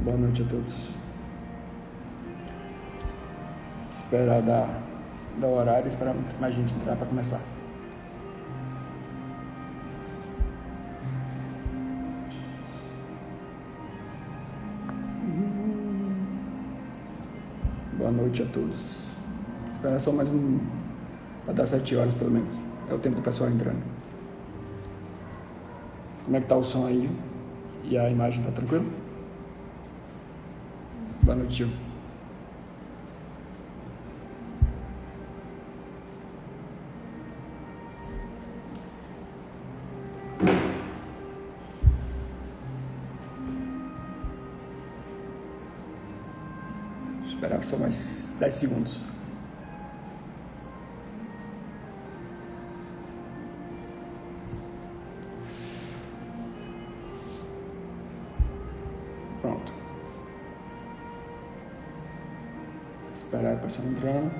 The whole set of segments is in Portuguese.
Boa noite a todos. Esperar dar o horário, esperar mais gente entrar para começar. Boa noite a todos. Esperar só mais para dar 7 horas pelo menos. É o tempo do pessoal entrando. Como é que tá o som aí? E a imagem tá tranquilo? Boa noite, tio. Esperar só mais 10 segundos. Pronto. Esperar o pessoal entrando.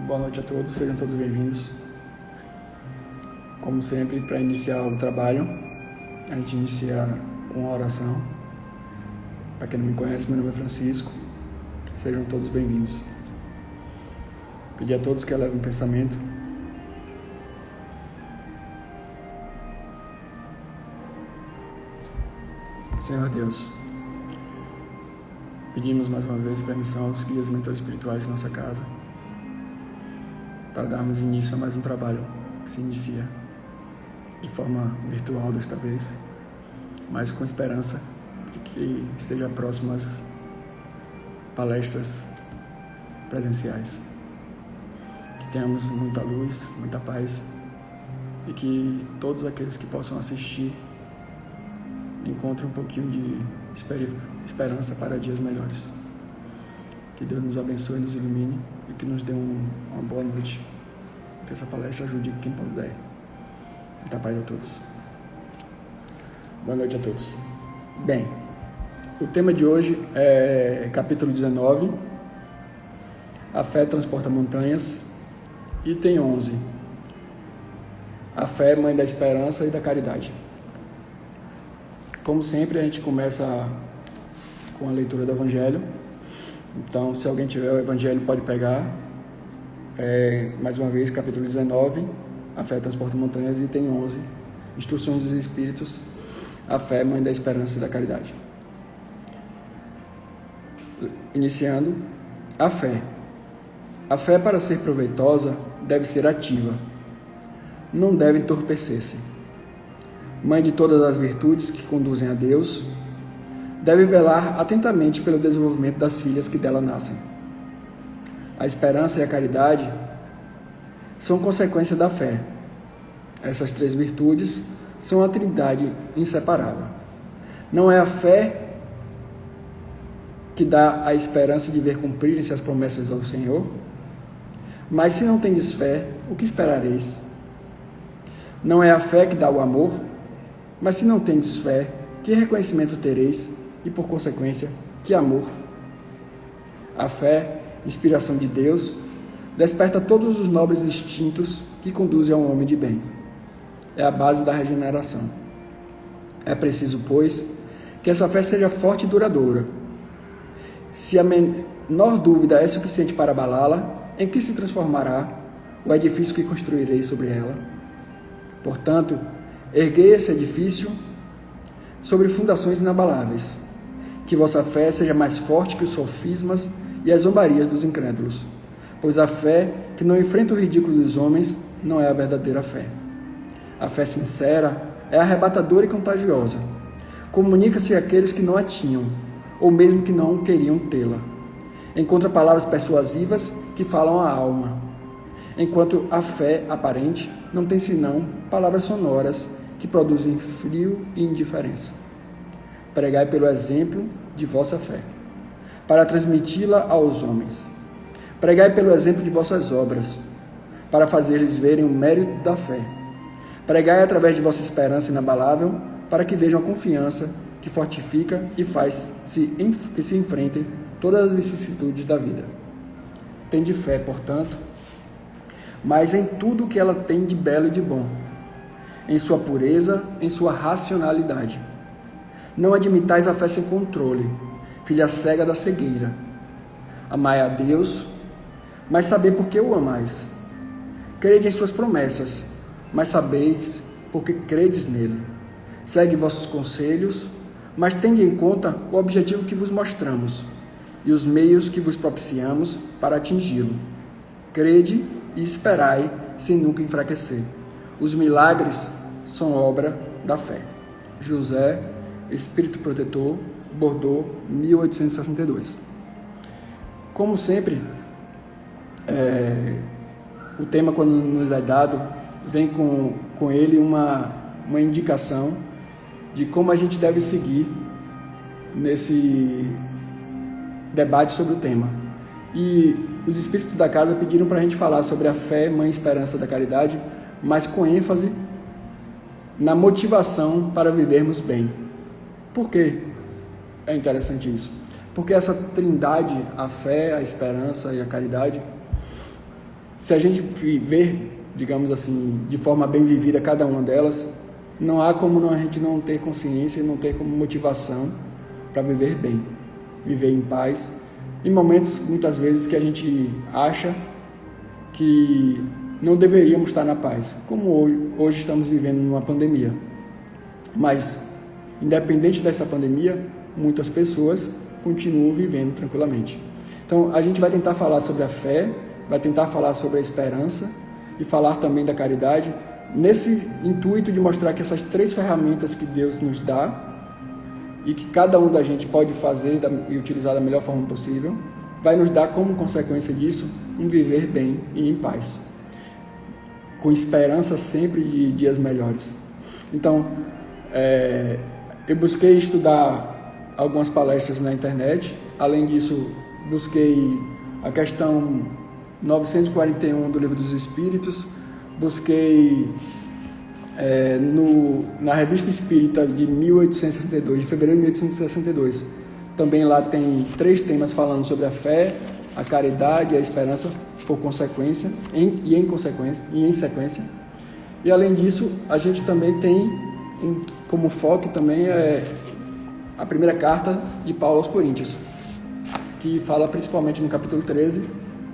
Boa noite a todos, sejam todos bem-vindos. Como sempre, para iniciar o trabalho, a gente inicia com uma oração. Para quem não me conhece, meu nome é Francisco. Sejam todos bem-vindos. Pedir a todos que elevem o pensamento. Senhor Deus, pedimos mais uma vez permissão aos guias e mentores espirituais de nossa casa para darmos início a mais um trabalho que se inicia de forma virtual desta vez, mas com esperança de que esteja próximo às palestras presenciais. Que tenhamos muita luz, muita paz e que todos aqueles que possam assistir encontrem um pouquinho de esperança para dias melhores. Que Deus nos abençoe e nos ilumine e que nos dê uma boa noite. Que essa palestra ajude quem puder. Muita paz a todos. Boa noite a todos. Bem, o tema de hoje é capítulo 19, a fé transporta montanhas, item 11, a fé mãe da esperança e da caridade. Como sempre, a gente começa com a leitura do Evangelho. Então, se alguém tiver o Evangelho, pode pegar. Mais uma vez, capítulo 19, a fé transporta montanhas, item 11, instruções dos Espíritos, a fé mãe da esperança e da caridade. Iniciando, a fé. A fé, para ser proveitosa, deve ser ativa. Não deve entorpecer-se. Mãe de todas as virtudes que conduzem a Deus, deve velar atentamente pelo desenvolvimento das filhas que dela nascem. A esperança e a caridade são consequência da fé. Essas 3 virtudes são a trindade inseparável. Não é a fé que dá a esperança de ver cumprirem-se as promessas do Senhor? Mas se não tendes fé, o que esperareis? Não é a fé que dá o amor? Mas se não tendes fé, que reconhecimento tereis e, por consequência, que amor? A fé, inspiração de Deus, desperta todos os nobres instintos que conduzem ao homem de bem. É a base da regeneração. É preciso, pois, que essa fé seja forte e duradoura. Se a menor dúvida é suficiente para abalá-la, em que se transformará o edifício que construirei sobre ela? Portanto, erguei esse edifício sobre fundações inabaláveis. Que vossa fé seja mais forte que os sofismas e as zombarias dos incrédulos, pois a fé que não enfrenta o ridículo dos homens não é a verdadeira fé. A fé sincera é arrebatadora e contagiosa. Comunica-se àqueles que não a tinham, ou mesmo que não queriam tê-la. Encontra palavras persuasivas que falam à alma, enquanto a fé aparente não tem senão palavras sonoras que produzem frio e indiferença. Pregai pelo exemplo de vossa fé, para transmiti-la aos homens. Pregai pelo exemplo de vossas obras, para fazer-lhes verem o mérito da fé. Pregai através de vossa esperança inabalável, para que vejam a confiança que fortifica e faz que se enfrentem todas as vicissitudes da vida. Tende fé, portanto, mas em tudo que ela tem de belo e de bom, em sua pureza, em sua racionalidade. Não admitais a fé sem controle. filha cega da cegueira. Amai a Deus, mas sabei por que o amais. Crede em suas promessas, mas sabeis porque credes nele. Segue vossos conselhos, mas tende em conta o objetivo que vos mostramos e os meios que vos propiciamos para atingi-lo. Crede e esperai sem nunca enfraquecer. Os milagres são obra da fé. José, Espírito Protetor, Bordeaux, 1862. Como sempre, o tema, quando nos é dado, vem com ele uma indicação de como a gente deve seguir nesse debate sobre o tema. E os espíritos da casa pediram para a gente falar sobre a fé, mãe e esperança da caridade, mas com ênfase na motivação para vivermos bem. Por que é interessante isso? Porque essa trindade, a fé, a esperança e a caridade, se a gente viver, digamos assim, de forma bem vivida cada uma delas, não há como a gente não ter consciência e não ter como motivação para viver bem, viver em paz, em momentos, muitas vezes, que a gente acha que não deveríamos estar na paz, como hoje estamos vivendo numa pandemia. Mas, independente dessa pandemia, muitas pessoas continuam vivendo tranquilamente. Então, a gente vai tentar falar sobre a fé, vai tentar falar sobre a esperança e falar também da caridade, nesse intuito de mostrar que essas três ferramentas que Deus nos dá e que cada um da gente pode fazer e utilizar da melhor forma possível, vai nos dar como consequência disso um viver bem e em paz, com esperança sempre de dias melhores. Então, eu busquei estudar algumas palestras na internet. Além disso, busquei a questão 941 do Livro dos Espíritos, busquei na Revista Espírita de 1862, de fevereiro de 1862. Também lá tem 3 temas falando sobre a fé, a caridade e a esperança, por consequência, em sequência. E além disso, a gente também tem como foco também a primeira carta de Paulo aos Coríntios, que fala principalmente no capítulo 13,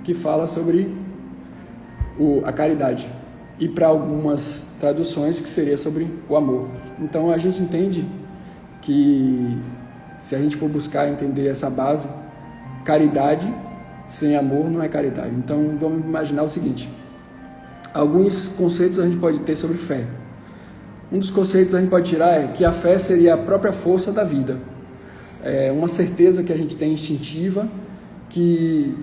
que fala sobre a caridade, e para algumas traduções que seria sobre o amor. Então a gente entende que, se a gente for buscar entender essa base, caridade sem amor não é caridade. Então vamos imaginar o seguinte: alguns conceitos a gente pode ter sobre fé. Um dos conceitos a gente pode tirar é que a fé seria a própria força da vida. É uma certeza que a gente tem instintiva, que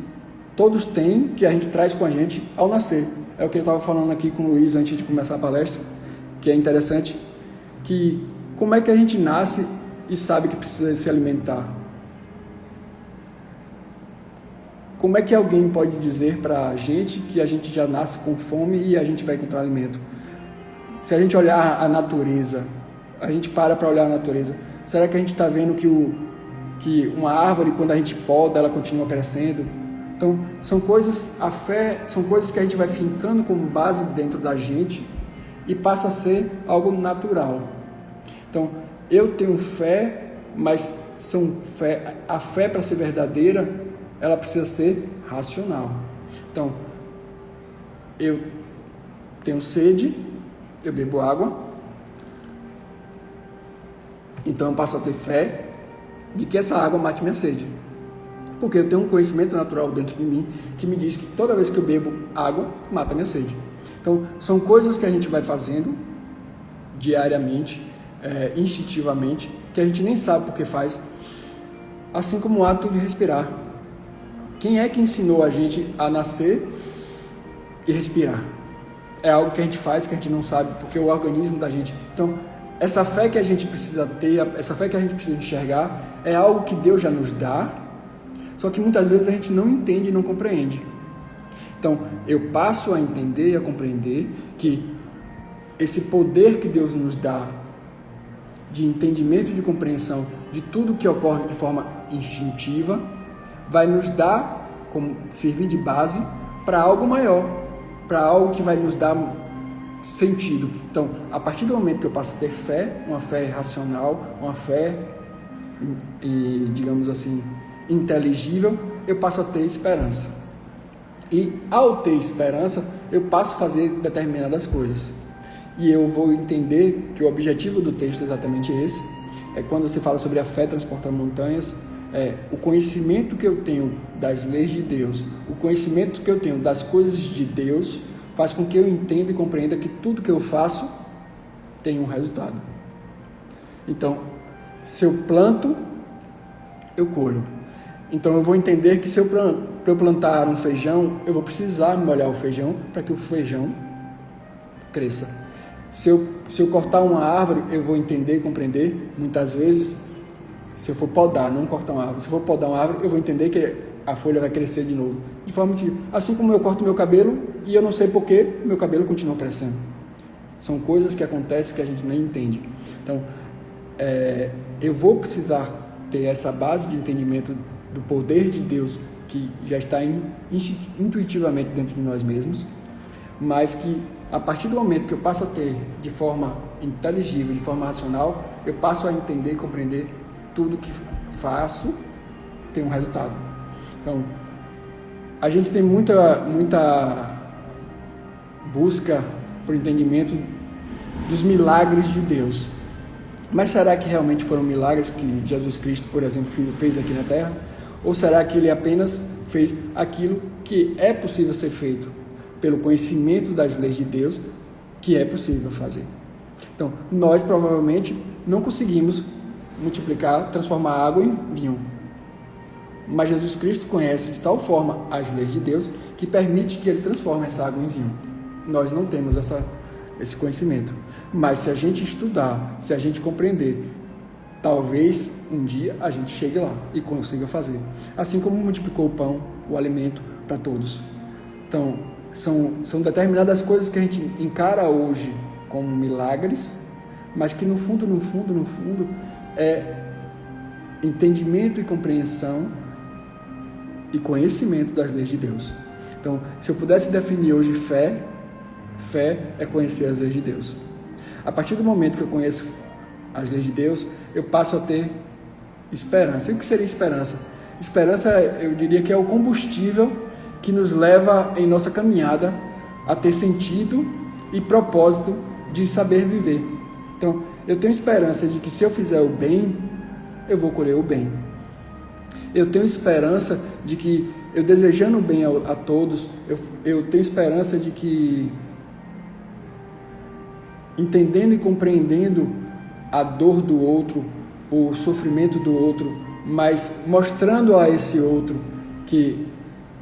todos têm, que a gente traz com a gente ao nascer. É o que eu estava falando aqui com o Luiz antes de começar a palestra, que é interessante, que como é que a gente nasce e sabe que precisa se alimentar? Como é que alguém pode dizer para a gente que a gente já nasce com fome e a gente vai encontrar alimento? Se a gente olhar a natureza, a gente para olhar a natureza, será que a gente está vendo que uma árvore, quando a gente poda, ela continua crescendo? Então, são coisas, a fé, são coisas que a gente vai fincando como base dentro da gente e passa a ser algo natural. Então, eu tenho fé, mas a fé, para ser verdadeira, ela precisa ser racional. Então, eu tenho sede, eu bebo água, então eu passo a ter fé de que essa água mate minha sede. Porque eu tenho um conhecimento natural dentro de mim que me diz que toda vez que eu bebo água, mata minha sede. Então, são coisas que a gente vai fazendo diariamente, instintivamente, que a gente nem sabe por que faz, assim como o ato de respirar. Quem é que ensinou a gente a nascer e respirar? É algo que a gente faz, que a gente não sabe, porque o organismo da gente... Então, essa fé que a gente precisa ter, essa fé que a gente precisa enxergar, é algo que Deus já nos dá, só que muitas vezes a gente não entende e não compreende. Então, eu passo a entender e a compreender que esse poder que Deus nos dá de entendimento e de compreensão de tudo que ocorre de forma instintiva vai nos dar, como servir de base para algo maior, para algo que vai nos dar sentido. Então, a partir do momento que eu passo a ter fé, uma fé racional, uma fé e, digamos assim, inteligível, eu passo a ter esperança. E ao ter esperança, eu passo a fazer determinadas coisas. E eu vou entender que o objetivo do texto é exatamente esse. É quando você fala sobre a fé transportando montanhas, o conhecimento que eu tenho das leis de Deus, o conhecimento que eu tenho das coisas de Deus, faz com que eu entenda e compreenda que tudo que eu faço tem um resultado. Então, se eu planto, eu colho. Então eu vou entender que para eu plantar um feijão, eu vou precisar molhar o feijão para que o feijão cresça. Se eu cortar uma árvore, eu vou entender e compreender, muitas vezes, se eu for podar, não cortar uma árvore, se eu for podar uma árvore, eu vou entender que a folha vai crescer de novo. De forma que, assim como eu corto meu cabelo e eu não sei porquê, meu cabelo continua crescendo. São coisas que acontecem que a gente nem entende. Então, eu vou precisar ter essa base de entendimento do poder de Deus que já está intuitivamente dentro de nós mesmos, mas que a partir do momento que eu passo a ter de forma inteligível, de forma racional, eu passo a entender e compreender tudo que faço tem um resultado. Então, a gente tem muita busca por entendimento dos milagres de Deus. Mas será que realmente foram milagres que Jesus Cristo, por exemplo, fez aqui na Terra? Ou será que Ele apenas fez aquilo que é possível ser feito pelo conhecimento das leis de Deus, que é possível fazer? Então, nós provavelmente não conseguimos multiplicar, transformar água em vinho. Mas Jesus Cristo conhece de tal forma as leis de Deus que permite que Ele transforme essa água em vinho. Nós não temos esse conhecimento. Mas se a gente estudar, se a gente compreender, talvez um dia a gente chegue lá e consiga fazer. Assim como multiplicou o pão, o alimento para todos. Então, são determinadas coisas que a gente encara hoje como milagres, mas que no fundo é entendimento e compreensão e conhecimento das leis de Deus. Então, se eu pudesse definir hoje fé é conhecer as leis de Deus. A partir do momento que eu conheço as leis de Deus, eu passo a ter esperança. E o que seria esperança? Esperança, eu diria que é o combustível que nos leva em nossa caminhada a ter sentido e propósito de saber viver. Então, eu tenho esperança de que se eu fizer o bem, eu vou colher o bem. Eu tenho esperança de que, eu desejando o bem a todos, eu tenho esperança de que, entendendo e compreendendo a dor do outro, o sofrimento do outro, mas mostrando a esse outro que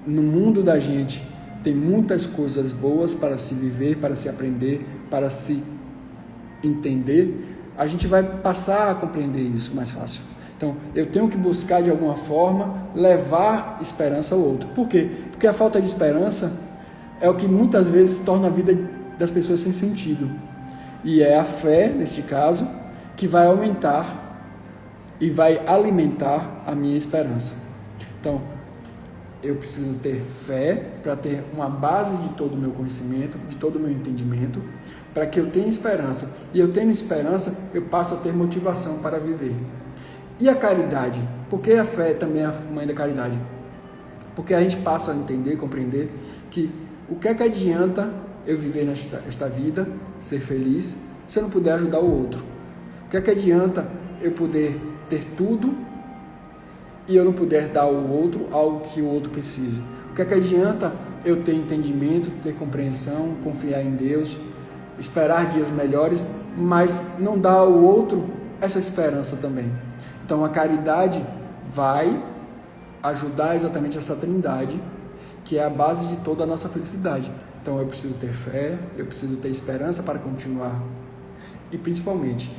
no mundo da gente tem muitas coisas boas para se viver, para se aprender, para se entender, a gente vai passar a compreender isso mais fácil. Então, eu tenho que buscar de alguma forma levar esperança ao outro. Por quê? Porque a falta de esperança é o que muitas vezes torna a vida das pessoas sem sentido. E é a fé, neste caso, que vai aumentar e vai alimentar a minha esperança. Então, eu preciso ter fé para ter uma base de todo o meu conhecimento, de todo o meu entendimento, para que eu tenha esperança. E eu tendo esperança, eu passo a ter motivação para viver. E a caridade? Por que a fé também é a mãe da caridade? Porque a gente passa a entender, compreender que o que é que adianta eu viver nesta vida, ser feliz, se eu não puder ajudar o outro? O que é que adianta eu poder ter tudo e eu não puder dar ao outro algo que o outro precise? O que é que adianta eu ter entendimento, ter compreensão, confiar em Deus, esperar dias melhores, mas não dar ao outro essa esperança também? Então a caridade vai ajudar exatamente essa trindade, que é a base de toda a nossa felicidade. Então eu preciso ter fé, eu preciso ter esperança para continuar e principalmente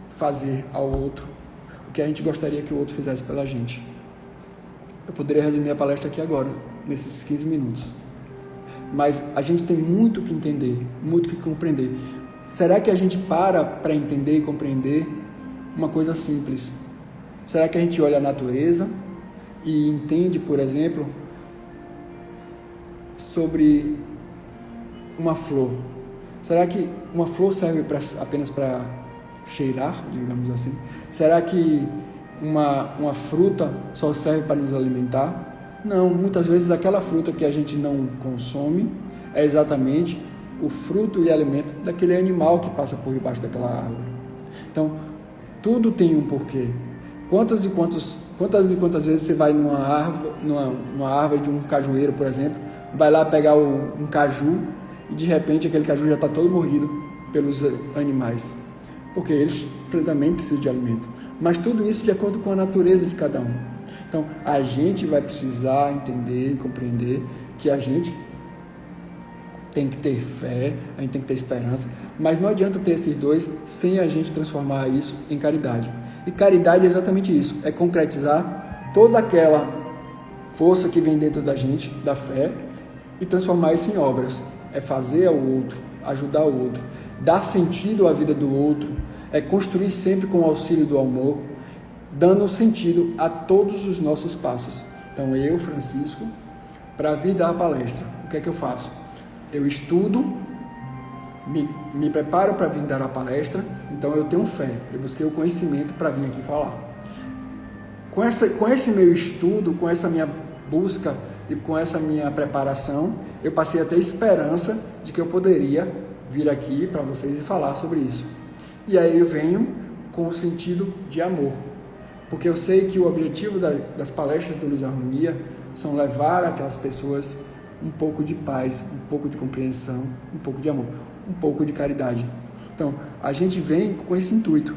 fazer ao outro o que a gente gostaria que o outro fizesse pela gente. Eu poderia resumir a palestra aqui agora, nesses 15 minutos. Mas a gente tem muito que entender, muito que compreender. Será que a gente para entender e compreender uma coisa simples? Será que a gente olha a natureza e entende, por exemplo, sobre uma flor? Será que uma flor serve apenas para cheirar, digamos assim? Será que uma fruta só serve para nos alimentar. Não, muitas vezes aquela fruta que a gente não consome é exatamente o fruto e alimento daquele animal que passa por debaixo daquela árvore. Então, tudo tem um porquê. Quantas e quantas vezes você vai numa árvore de um cajueiro, por exemplo, vai lá pegar um caju e de repente aquele caju já está todo mordido pelos animais, porque eles também precisam de alimento. Mas tudo isso de acordo com a natureza de cada um. Então, a gente vai precisar entender e compreender que a gente tem que ter fé, a gente tem que ter esperança, mas não adianta ter esses dois sem a gente transformar isso em caridade. E caridade é exatamente isso, é concretizar toda aquela força que vem dentro da gente, da fé, e transformar isso em obras. É fazer ao outro, ajudar o outro, dar sentido à vida do outro, é construir sempre com o auxílio do amor, dando sentido a todos os nossos passos. Então eu, Francisco, para vir dar a palestra, o que é que eu faço? Eu estudo, me preparo para vir dar a palestra, então eu tenho fé, eu busquei o conhecimento para vir aqui falar. Com esse meu estudo, com essa minha busca e com essa minha preparação, eu passei a ter esperança de que eu poderia vir aqui para vocês e falar sobre isso. E aí eu venho com o sentido de amor, porque eu sei que o objetivo das palestras do Luz e Harmonia são levar aquelas pessoas um pouco de paz, um pouco de compreensão, um pouco de amor, um pouco de caridade. Então, a gente vem com esse intuito.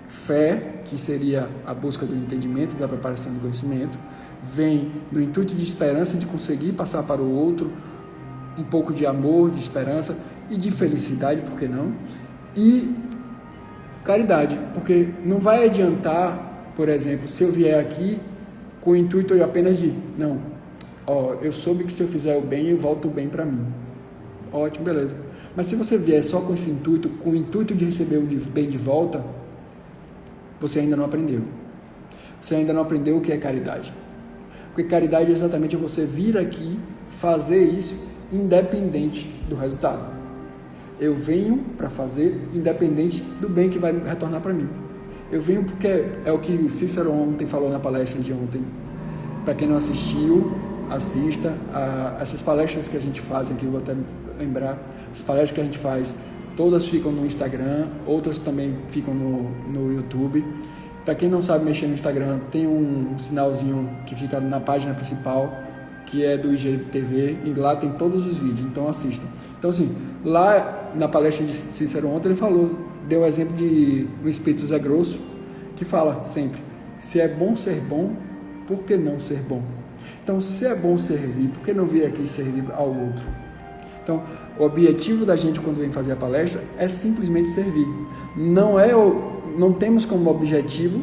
Fé, que seria a busca do entendimento, da preparação do conhecimento, vem no intuito de esperança, de conseguir passar para o outro um pouco de amor, de esperança e de felicidade, por que não? E caridade, porque não vai adiantar, por exemplo, se eu vier aqui com o intuito apenas de, não, eu soube que se eu fizer o bem, eu volto o bem para mim. Ótimo, beleza. Mas se você vier só com esse intuito, com o intuito de receber o bem de volta, você ainda não aprendeu. Você ainda não aprendeu o que é caridade. Porque caridade é exatamente você vir aqui, fazer isso, independente do resultado. Eu venho para fazer, independente do bem que vai retornar para mim. Eu venho porque é o que Cícero ontem falou na palestra de ontem. Para quem não assistiu, assista. Essas palestras que a gente faz aqui, vou até lembrar, as palestras que a gente faz, todas ficam no Instagram, outras também ficam no YouTube. Para quem não sabe mexer no Instagram, tem um sinalzinho que fica na página principal, que é do IGTV, e lá tem todos os vídeos, então assistam. Então assim, lá na palestra de Cícero ontem ele deu o exemplo de um espírito Zé Grosso, que fala sempre, se é bom ser bom, por que não ser bom? Então, se é bom servir, por que não vir aqui servir ao outro? Então, o objetivo da gente quando vem fazer a palestra é simplesmente servir. Não temos como objetivo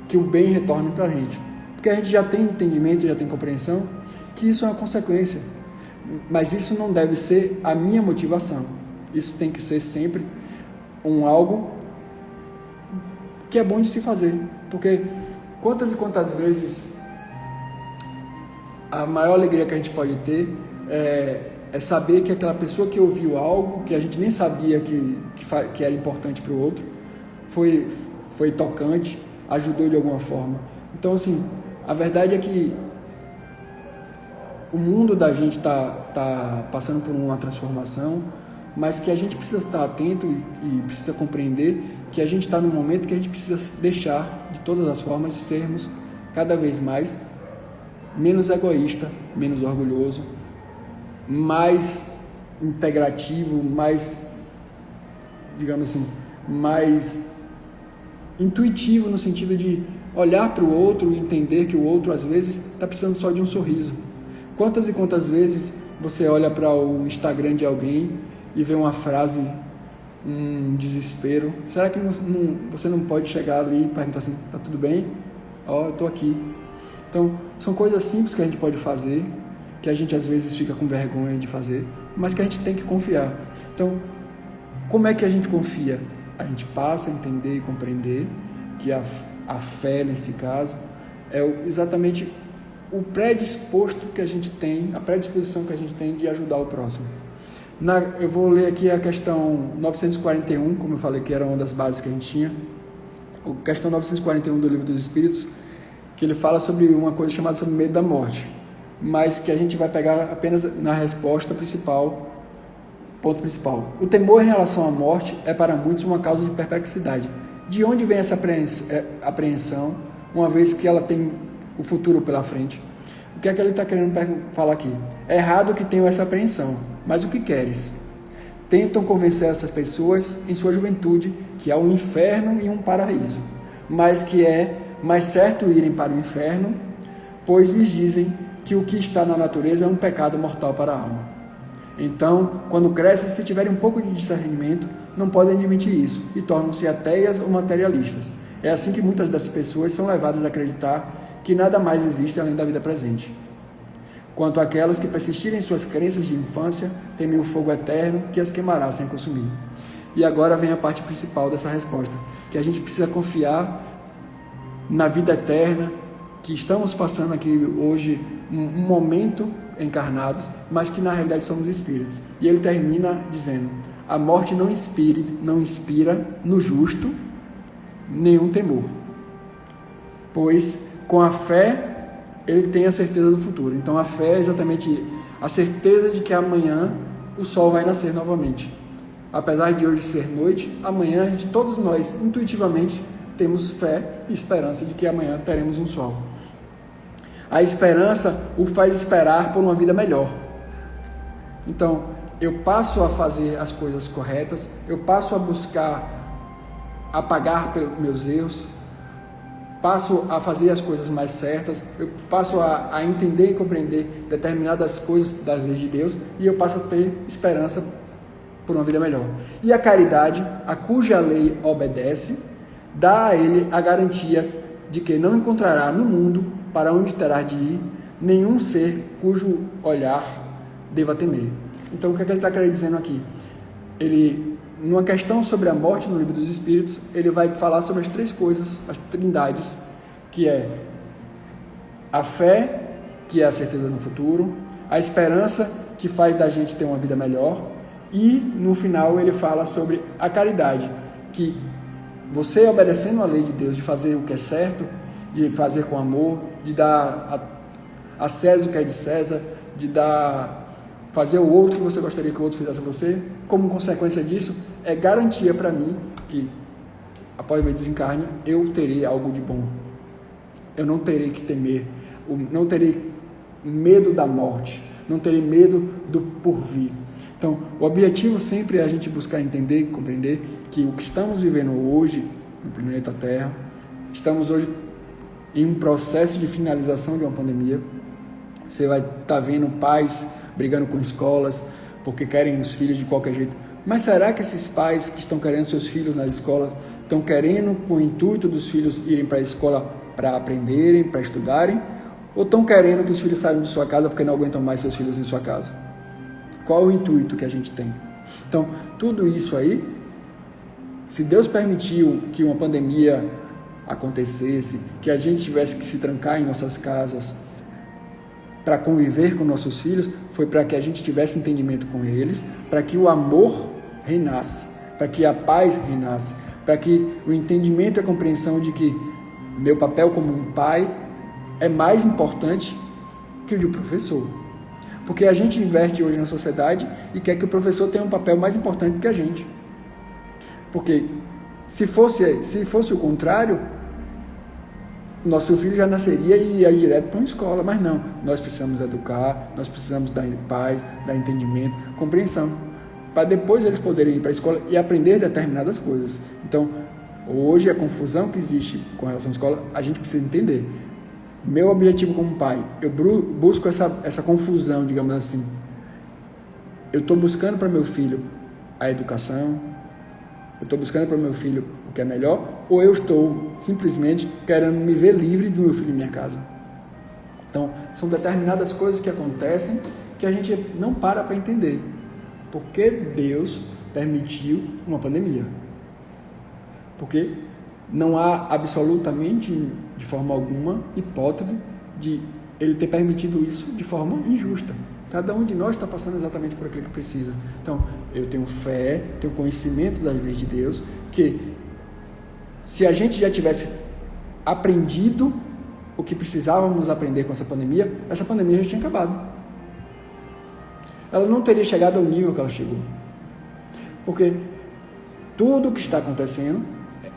que o bem retorne para a gente. Porque a gente já tem entendimento, já tem compreensão que isso é uma consequência. Mas isso não deve ser a minha motivação. Isso tem que ser sempre algo que é bom de se fazer. Porque quantas e quantas vezes a maior alegria que a gente pode ter é saber que aquela pessoa que ouviu algo que a gente nem sabia que era importante para o outro, foi tocante, ajudou de alguma forma. Então, assim, a verdade é que o mundo da gente tá passando por uma transformação, mas que a gente precisa estar atento e precisa compreender que a gente está num momento que a gente precisa deixar, de todas as formas, de sermos cada vez mais menos egoísta, menos orgulhoso, mais integrativo, mais, digamos assim, mais intuitivo no sentido de olhar para o outro e entender que o outro às vezes está precisando só de um sorriso. Quantas e quantas vezes você olha para o Instagram de alguém e vê uma frase, um desespero? Será que você não pode chegar ali e perguntar assim, tá tudo bem? Eu estou aqui. Então, são coisas simples que a gente pode fazer, que a gente às vezes fica com vergonha de fazer, mas que a gente tem que confiar. Então, como é que a gente confia? A gente passa a entender e compreender que a fé, nesse caso, é exatamente o predisposto que a gente tem, a predisposição que a gente tem de ajudar o próximo. Eu vou ler aqui a questão 941, como eu falei que era uma das bases que a gente tinha. questão 941 do Livro dos Espíritos, que ele fala sobre uma coisa chamada sobre medo da morte, mas que a gente vai pegar apenas na resposta principal, ponto principal. O temor em relação à morte é para muitos uma causa de perplexidade. De onde vem essa apreensão, uma vez que ela tem o futuro pela frente? O que é que ele está querendo falar aqui? É errado que tenham essa apreensão, mas o que queres? Tentam convencer essas pessoas em sua juventude que há um inferno e um paraíso, mas que é mais certo irem para o inferno, pois lhes dizem que o que está na natureza é um pecado mortal para a alma. Então, quando crescem, se tiverem um pouco de discernimento, não podem admitir isso e tornam-se ateias ou materialistas. É assim que muitas dessas pessoas são levadas a acreditar que nada mais existe além da vida presente. Quanto àquelas que persistirem em suas crenças de infância, temem o fogo eterno que as queimará sem consumir. E agora vem a parte principal dessa resposta, que a gente precisa confiar na vida eterna, que estamos passando aqui hoje um momento encarnados, mas que na realidade somos espíritos. E ele termina dizendo: a morte não inspira no justo nenhum temor, pois com a fé ele tem a certeza do futuro. Então a fé é exatamente a certeza de que amanhã o sol vai nascer novamente. Apesar de hoje ser noite, amanhã todos nós intuitivamente temos fé e esperança de que amanhã teremos um sol. A esperança o faz esperar por uma vida melhor. Então, eu passo a fazer as coisas corretas, eu passo a buscar apagar meus erros, passo a fazer as coisas mais certas, eu passo a entender e compreender determinadas coisas das leis de Deus e eu passo a ter esperança por uma vida melhor. E a caridade, a cuja lei obedece, dá a ele a garantia de que não encontrará no mundo, para onde terá de ir, nenhum ser cujo olhar deva temer. Então, o que é que ele está querendo dizendo aqui? Ele, numa questão sobre a morte no Livro dos Espíritos, ele vai falar sobre as três coisas, as trindades, que é a fé, que é a certeza no futuro, a esperança, que faz da gente ter uma vida melhor, e no final ele fala sobre a caridade, que você obedecendo a lei de Deus, de fazer o que é certo, de fazer com amor, de dar a César o que é de César, de fazer o outro que você gostaria que o outro fizesse a você, como consequência disso, é garantia para mim que, após o meu desencarne, eu terei algo de bom. Eu não terei que temer, não terei medo da morte, não terei medo do porvir. Então, o objetivo sempre é a gente buscar entender e compreender que o que estamos vivendo hoje no planeta Terra, estamos hoje em um processo de finalização de uma pandemia. Você vai estar vendo pais brigando com escolas porque querem os filhos de qualquer jeito. Mas será que esses pais que estão querendo seus filhos na escola estão querendo com o intuito dos filhos irem para a escola para aprenderem, para estudarem? Ou estão querendo que os filhos saiam de sua casa porque não aguentam mais seus filhos em sua casa? Qual é o intuito que a gente tem? Então, tudo isso aí, se Deus permitiu que uma pandemia acontecesse, que a gente tivesse que se trancar em nossas casas para conviver com nossos filhos, foi para que a gente tivesse entendimento com eles, para que o amor reinasse, para que a paz reinasse, para que o entendimento e a compreensão de que meu papel como um pai é mais importante que o de um professor. Porque a gente inverte hoje na sociedade e quer que o professor tenha um papel mais importante que a gente. Porque se fosse o contrário, nosso filho já nasceria e ia direto para uma escola. Mas não, nós precisamos educar, nós precisamos dar paz, dar entendimento, compreensão, para depois eles poderem ir para a escola e aprender determinadas coisas. Então, hoje a confusão que existe com relação à escola, a gente precisa entender. Meu objetivo como pai, eu busco essa confusão, digamos assim. Eu estou buscando para meu filho a educação, eu estou buscando para meu filho o que é melhor, ou eu estou simplesmente querendo me ver livre do meu filho em minha casa? Então, são determinadas coisas que acontecem que a gente não para entender. Por que Deus permitiu uma pandemia? Porque não há absolutamente, de forma alguma, hipótese de ele ter permitido isso de forma injusta. Cada um de nós está passando exatamente por aquilo que precisa. Então, eu tenho fé, tenho conhecimento das leis de Deus, que Se a gente já tivesse aprendido o que precisávamos aprender com essa pandemia já tinha acabado. Ela não teria chegado ao nível que ela chegou. Porque tudo o que está acontecendo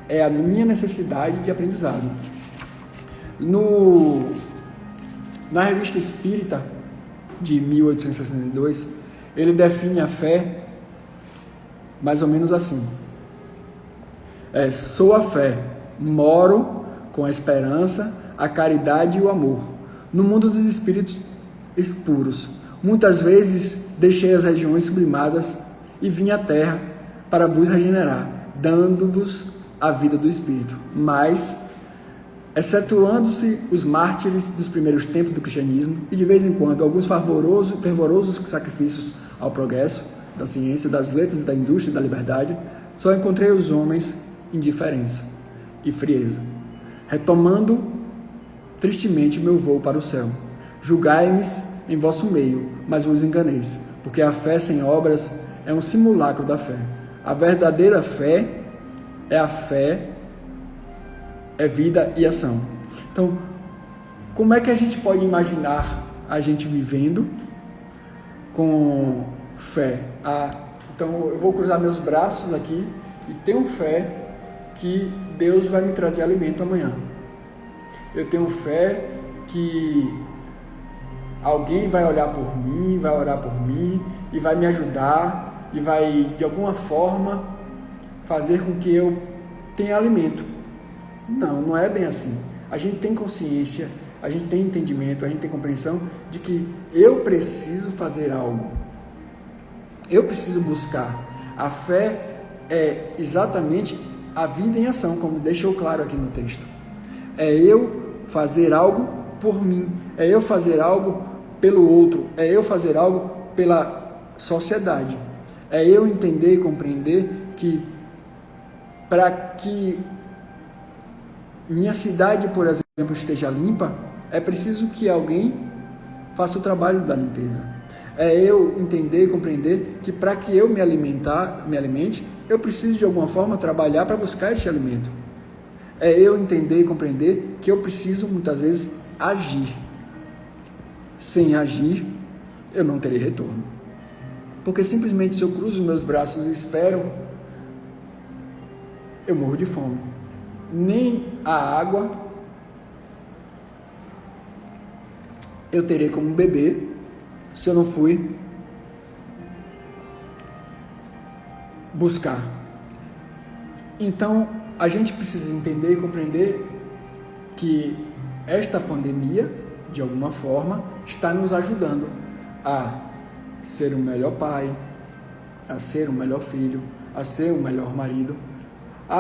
é a minha necessidade de aprendizado. Na Revista Espírita, de 1862, ele define a fé mais ou menos assim. Sou a fé, moro com a esperança, a caridade e o amor, no mundo dos espíritos puros. Muitas vezes deixei as regiões sublimadas e vim à terra para vos regenerar, dando-vos a vida do espírito. Mas, excetuando-se os mártires dos primeiros tempos do cristianismo e de vez em quando alguns fervorosos sacrifícios ao progresso da ciência, das letras, da indústria e da liberdade, só encontrei os homens indiferença e frieza, retomando tristemente meu voo para o céu. Julgai-me em vosso meio, mas vos enganeis, porque a fé sem obras é um simulacro da fé. A verdadeira fé é vida e ação. Então, como é que a gente pode imaginar a gente vivendo com fé? Então, eu vou cruzar meus braços aqui e tenho fé que Deus vai me trazer alimento amanhã. Eu tenho fé que alguém vai olhar por mim, vai orar por mim e vai me ajudar e vai, de alguma forma, fazer com que eu tenha alimento. Não é bem assim. A gente tem consciência, a gente tem entendimento, a gente tem compreensão de que eu preciso fazer algo. Eu preciso buscar. A fé é exatamente a vida em ação, como deixou claro aqui no texto. É eu fazer algo por mim, é eu fazer algo pelo outro, é eu fazer algo pela sociedade, é eu entender e compreender que para que minha cidade, por exemplo, esteja limpa, é preciso que alguém faça o trabalho da limpeza. É eu entender e compreender que para que eu me alimente, eu preciso de alguma forma trabalhar para buscar este alimento. É eu entender e compreender que eu preciso muitas vezes agir. Sem agir, eu não terei retorno. Porque simplesmente se eu cruzo os meus braços e espero, eu morro de fome. Nem a água eu terei como beber se eu não fui buscar. Então, a gente precisa entender e compreender que esta pandemia, de alguma forma, está nos ajudando a ser um melhor pai, a ser um melhor filho, a ser um melhor marido.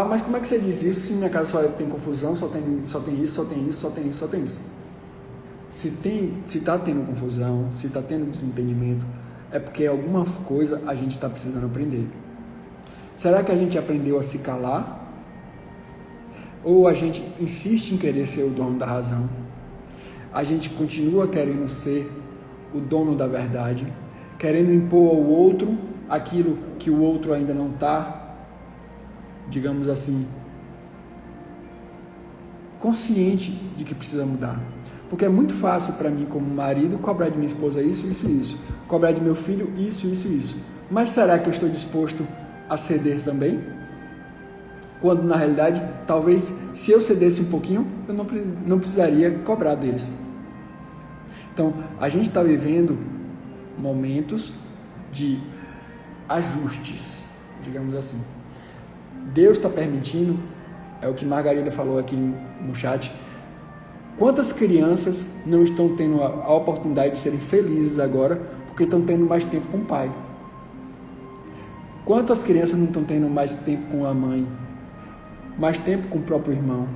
Mas como é que você diz isso se minha casa só tem confusão, só tem isso, só tem isso? Se está tendo confusão, se está tendo desentendimento, é porque alguma coisa a gente está precisando aprender. Será que a gente aprendeu a se calar? Ou a gente insiste em querer ser o dono da razão? A gente continua querendo ser o dono da verdade, querendo impor ao outro aquilo que o outro ainda não está, digamos assim, consciente de que precisa mudar. Porque é muito fácil para mim, como marido, cobrar de minha esposa isso, cobrar de meu filho isso. Mas será que eu estou disposto a ceder também? Quando, na realidade, talvez, se eu cedesse um pouquinho, eu não precisaria cobrar deles. Então, a gente está vivendo momentos de ajustes, digamos assim. Deus está permitindo, é o que Margarida falou aqui no chat, quantas crianças não estão tendo a oportunidade de serem felizes agora, porque estão tendo mais tempo com o pai? Quantas crianças não estão tendo mais tempo com a mãe? Mais tempo com o próprio irmão?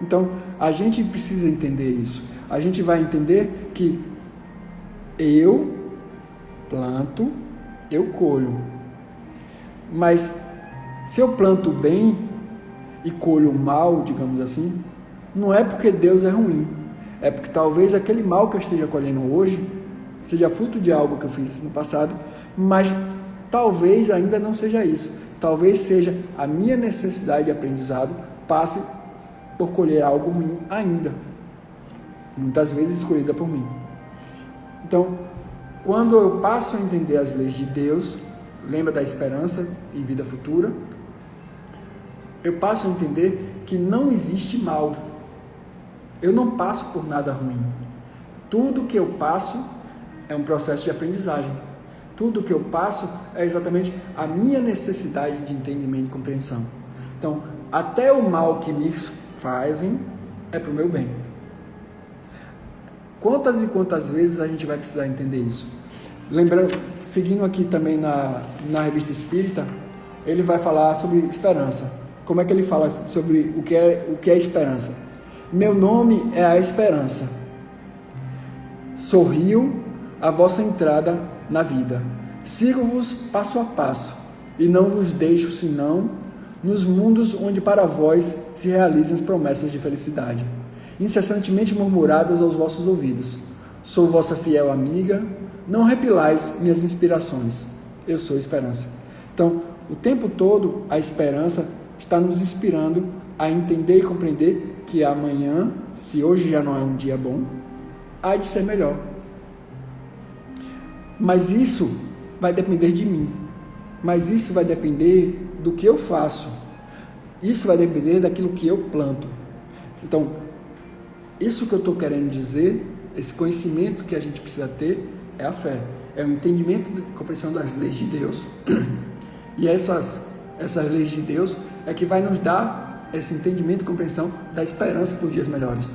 Então, a gente precisa entender isso. A gente vai entender que eu planto, eu colho. Mas se eu planto bem e colho mal, digamos assim, não é porque Deus é ruim. É porque talvez aquele mal que eu esteja colhendo hoje seja fruto de algo que eu fiz no passado, mas talvez ainda não seja isso. Talvez seja a minha necessidade de aprendizado passe por colher algo ruim ainda, muitas vezes escolhida por mim. Então, quando eu passo a entender as leis de Deus, lembra da esperança e vida futura, eu passo a entender que não existe mal. Eu não passo por nada ruim. Tudo que eu passo é um processo de aprendizagem. Tudo que eu passo é exatamente a minha necessidade de entendimento e compreensão. Então, até o mal que me fazem é para o meu bem. Quantas e quantas vezes a gente vai precisar entender isso? Lembrando, seguindo aqui também na Revista Espírita, ele vai falar sobre esperança. Como é que ele fala sobre o que é esperança? Meu nome é a esperança. Sorrio a vossa entrada na vida. Sigo-vos passo a passo, e não vos deixo senão nos mundos onde para vós se realizam as promessas de felicidade, incessantemente murmuradas aos vossos ouvidos. Sou vossa fiel amiga, não repilais minhas inspirações. Eu sou esperança. Então, o tempo todo, a esperança está nos inspirando a entender e compreender que amanhã, se hoje já não é um dia bom, há de ser melhor. Mas isso vai depender de mim. Mas isso vai depender do que eu faço. Isso vai depender daquilo que eu planto. Então, isso que eu estou querendo dizer, esse conhecimento que a gente precisa ter, é a fé. É o entendimento e compreensão das leis de Deus. E essas leis de Deus é que vai nos dar esse entendimento e compreensão da esperança por dias melhores.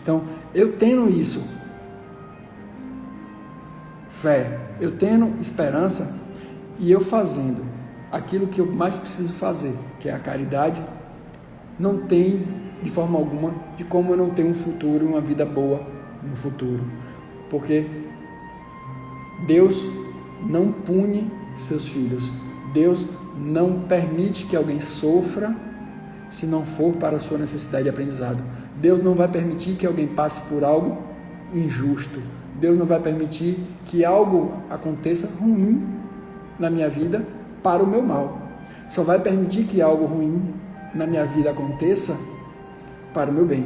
Então, eu tendo isso, fé, eu tendo esperança, e eu fazendo aquilo que eu mais preciso fazer, que é a caridade, não tem de forma alguma de como eu não ter um futuro, uma vida boa no futuro. Porque Deus não pune seus filhos. Deus não permite que alguém sofra se não for para a sua necessidade de aprendizado. Deus não vai permitir que alguém passe por algo injusto. Deus não vai permitir que algo aconteça ruim na minha vida para o meu mal. Só vai permitir que algo ruim na minha vida aconteça para o meu bem.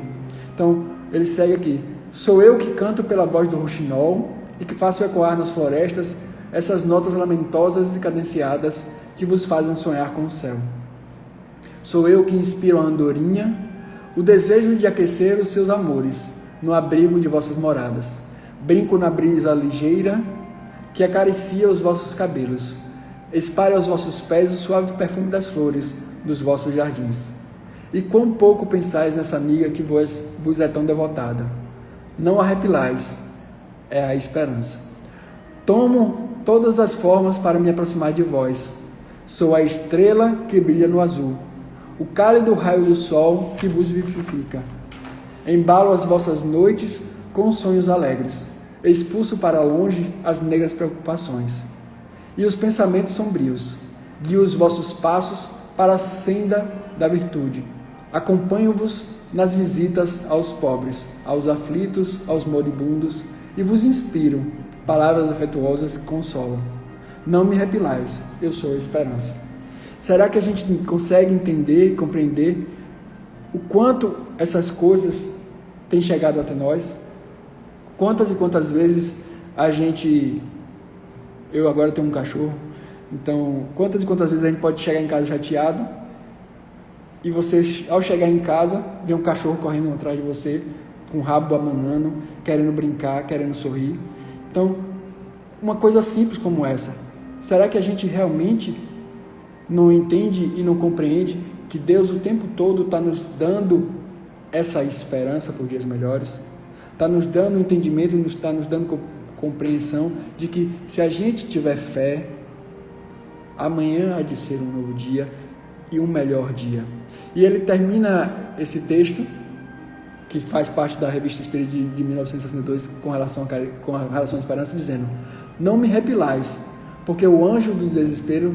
Então, ele segue aqui. Sou eu que canto pela voz do rouxinol e que faço ecoar nas florestas essas notas lamentosas e cadenciadas que vos fazem sonhar com o céu. Sou eu que inspiro a andorinha, o desejo de aquecer os seus amores no abrigo de vossas moradas. Brinco na brisa ligeira que acaricia os vossos cabelos. Espalho aos vossos pés o suave perfume das flores dos vossos jardins. E quão pouco pensais nessa amiga que vos é tão devotada. Não arrepilais, é a esperança. Tomo todas as formas para me aproximar de vós. Sou a estrela que brilha no azul, o cálido raio do sol que vos vivifica. Embalo as vossas noites com sonhos alegres, expulso para longe as negras preocupações e os pensamentos sombrios. Guio os vossos passos para a senda da virtude. Acompanho-vos nas visitas aos pobres, aos aflitos, aos moribundos, e vos inspiro palavras afetuosas que consolam. Não me repilais, eu sou a esperança. Será que a gente consegue entender e compreender o quanto essas coisas têm chegado até nós? Quantas e quantas vezes eu agora tenho um cachorro, então quantas e quantas vezes a gente pode chegar em casa chateado e você, ao chegar em casa, vê um cachorro correndo atrás de você, com o rabo abanando, querendo brincar, querendo sorrir. Então, uma coisa simples como essa, será que a gente realmente não entende e não compreende que Deus o tempo todo está nos dando essa esperança por dias melhores? Está nos dando entendimento, está nos dando compreensão de que se a gente tiver fé, amanhã há de ser um novo dia e um melhor dia. E ele termina esse texto, que faz parte da Revista Espírita de 1962, com relação à esperança, dizendo: não me repilais, porque o anjo do desespero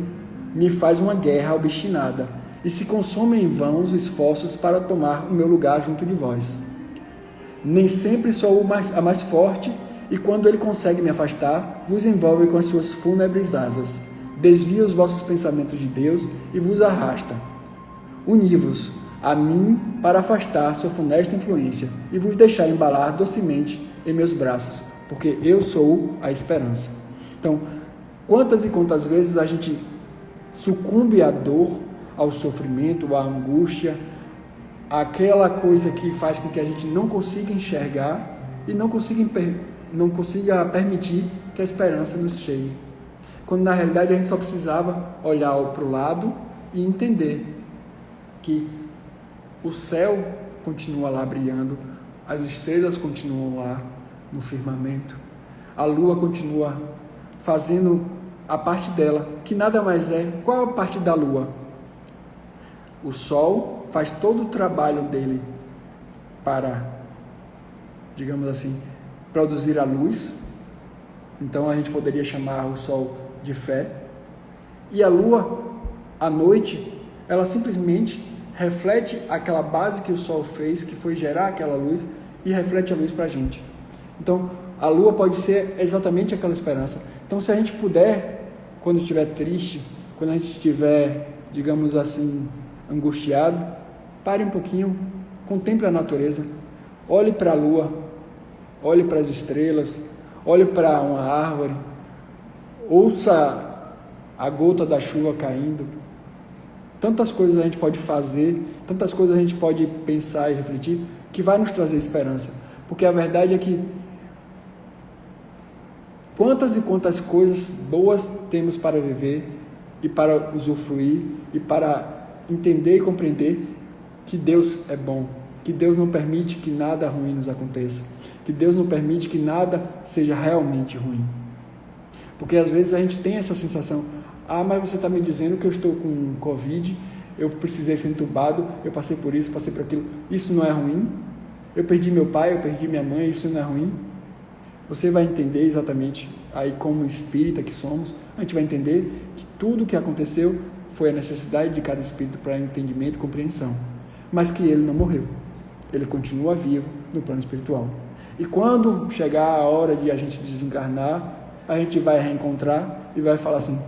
me faz uma guerra obstinada, e se consome em vão os esforços para tomar o meu lugar junto de vós. Nem sempre sou a mais forte, e quando ele consegue me afastar, vos envolve com as suas fúnebres asas, desvia os vossos pensamentos de Deus e vos arrasta. Uni-vos, a mim para afastar sua funesta influência e vos deixar embalar docemente em meus braços, porque eu sou a esperança. Então, quantas e quantas vezes a gente sucumbe à dor, ao sofrimento, à angústia, aquela coisa que faz com que a gente não consiga enxergar e não consiga permitir que a esperança nos chegue. Quando na realidade a gente só precisava olhar para o lado e entender que o céu continua lá brilhando, as estrelas continuam lá no firmamento, a lua continua fazendo a parte dela, que nada mais é. Qual é a parte da lua? O sol faz todo o trabalho dele para, digamos assim, produzir a luz. Então a gente poderia chamar o sol de fé. E a lua, à noite, ela simplesmente reflete aquela base que o sol fez, que foi gerar aquela luz, e reflete a luz para a gente. Então a lua pode ser exatamente aquela esperança. Então, se a gente puder, quando estiver triste, quando a gente estiver, digamos assim, angustiado, pare um pouquinho, contemple a natureza, olhe para a lua, olhe para as estrelas, olhe para uma árvore, ouça a gota da chuva caindo. Tantas coisas a gente pode fazer, tantas coisas a gente pode pensar e refletir, que vai nos trazer esperança. Porque a verdade é que quantas e quantas coisas boas temos para viver e para usufruir e para entender e compreender que Deus é bom, que Deus não permite que nada ruim nos aconteça, que Deus não permite que nada seja realmente ruim. Porque às vezes a gente tem essa sensação, mas você está me dizendo que eu estou com Covid, eu precisei ser entubado, eu passei por isso, passei por aquilo, isso não é ruim? Eu perdi meu pai, eu perdi minha mãe, isso não é ruim? Você vai entender exatamente, aí como espírita que somos, a gente vai entender que tudo o que aconteceu foi a necessidade de cada espírito para entendimento e compreensão, mas que ele não morreu, ele continua vivo no plano espiritual. E quando chegar a hora de a gente desencarnar, a gente vai reencontrar e vai falar assim,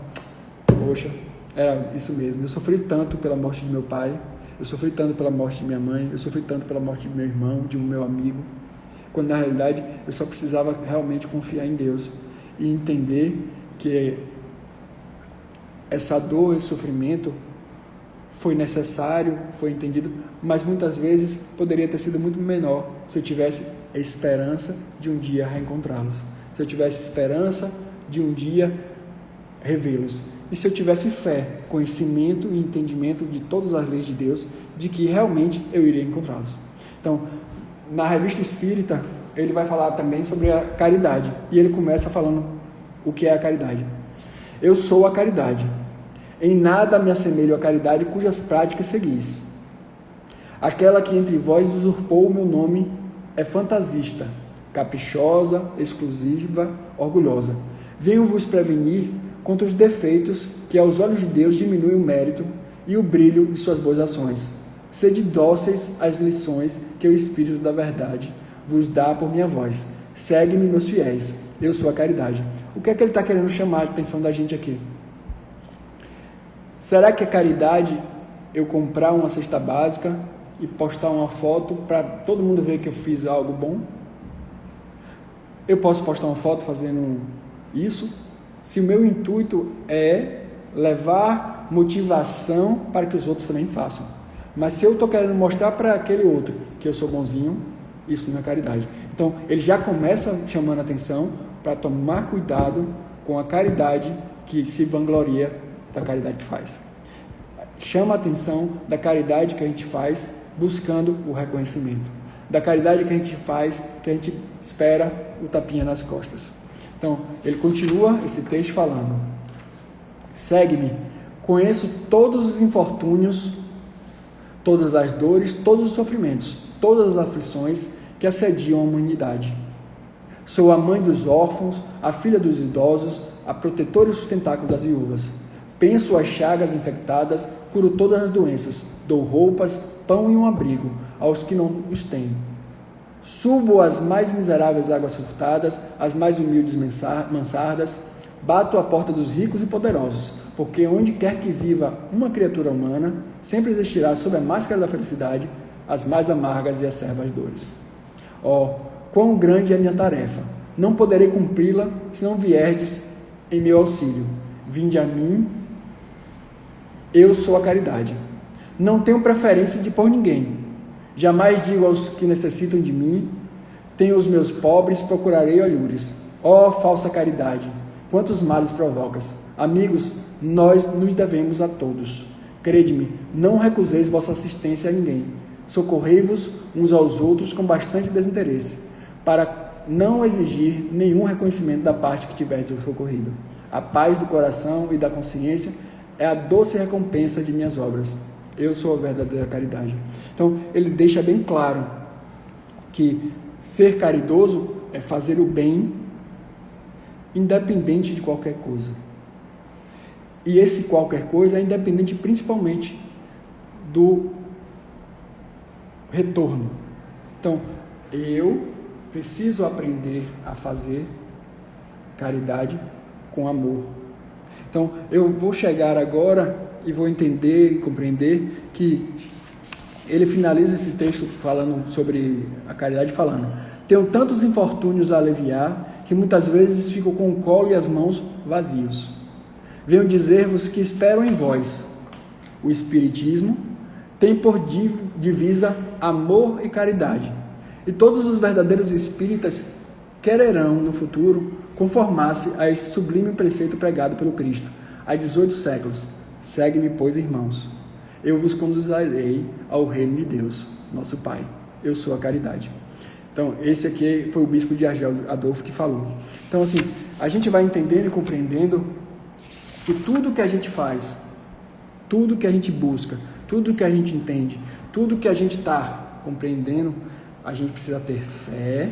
poxa, era isso mesmo, eu sofri tanto pela morte de meu pai, eu sofri tanto pela morte de minha mãe, eu sofri tanto pela morte de meu irmão, de um meu amigo, quando na realidade eu só precisava realmente confiar em Deus e entender que essa dor, esse sofrimento foi necessário, foi entendido, mas muitas vezes poderia ter sido muito menor se eu tivesse a esperança de um dia reencontrá-los, se eu tivesse esperança de um dia revê-los, e se eu tivesse fé, conhecimento e entendimento de todas as leis de Deus, de que realmente eu iria encontrá-los. Então, na Revista Espírita, ele vai falar também sobre a caridade, e ele começa falando o que é a caridade. Eu sou a caridade, em nada me assemelho à caridade cujas práticas seguis. Aquela que entre vós usurpou o meu nome é fantasista, caprichosa, exclusiva, orgulhosa. Venho vos prevenir contra os defeitos que aos olhos de Deus diminuem o mérito e o brilho de suas boas ações. Sede dóceis às lições que o Espírito da Verdade vos dá por minha voz. Segue-me, meus fiéis, eu sou a caridade. O que é que ele está querendo chamar a atenção da gente aqui? Será que a caridade eu comprar uma cesta básica e postar uma foto para todo mundo ver que eu fiz algo bom? Eu posso postar uma foto fazendo isso? Se o meu intuito é levar motivação para que os outros também façam. Mas se eu estou querendo mostrar para aquele outro que eu sou bonzinho, isso não é caridade. Então, ele já começa chamando a atenção para tomar cuidado com a caridade que se vangloria da caridade que faz. Chama a atenção da caridade que a gente faz buscando o reconhecimento. Da caridade que a gente faz, que a gente espera o tapinha nas costas. Então, ele continua esse texto falando: segue-me, conheço todos os infortúnios, todas as dores, todos os sofrimentos, todas as aflições que assediam a humanidade. Sou a mãe dos órfãos, a filha dos idosos, a protetora e sustentáculo das viúvas. Penso as chagas infectadas, curo todas as doenças, dou roupas, pão e um abrigo aos que não os têm. Subo as mais miseráveis águas furtadas, as mais humildes mansardas, Bato à porta dos ricos e poderosos, porque onde quer que viva uma criatura humana, sempre existirá sob a máscara da felicidade as mais amargas e acerbas dores. Ó, quão grande é minha tarefa! Não poderei cumpri-la se não vierdes em meu auxílio. Vinde a mim, eu sou a caridade. Não tenho preferência de por ninguém. Jamais digo aos que necessitam de mim, tenho os meus pobres, procurarei olhures. Ó falsa caridade, quantos males provocas! Amigos, nós nos devemos a todos. Crede-me, não recuseis vossa assistência a ninguém. Socorrei-vos uns aos outros com bastante desinteresse, para não exigir nenhum reconhecimento da parte que tiverdes socorrido. A paz do coração e da consciência é a doce recompensa de minhas obras. Eu sou a verdadeira caridade. Então, ele deixa bem claro que ser caridoso é fazer o bem independente de qualquer coisa. E esse qualquer coisa é independente principalmente do retorno. Então, eu preciso aprender a fazer caridade com amor. Então, eu vou chegar agora e vou entender e compreender que ele finaliza esse texto falando sobre a caridade, falando: tenho tantos infortúnios a aliviar que muitas vezes fico com o colo e as mãos vazios. Venho dizer-vos que espero em vós. O Espiritismo tem por divisa amor e caridade, e todos os verdadeiros espíritas quererão no futuro conformar-se a esse sublime preceito pregado pelo Cristo há 18 séculos. Segue-me, pois, irmãos, eu vos conduzirei ao reino de Deus, nosso Pai. Eu sou a caridade. Então, esse aqui foi o bispo de Argel, Adolfo, que falou. Então, assim, a gente vai entendendo e compreendendo que tudo que a gente faz, tudo que a gente busca, tudo que a gente entende, tudo que a gente está compreendendo, a gente precisa ter fé,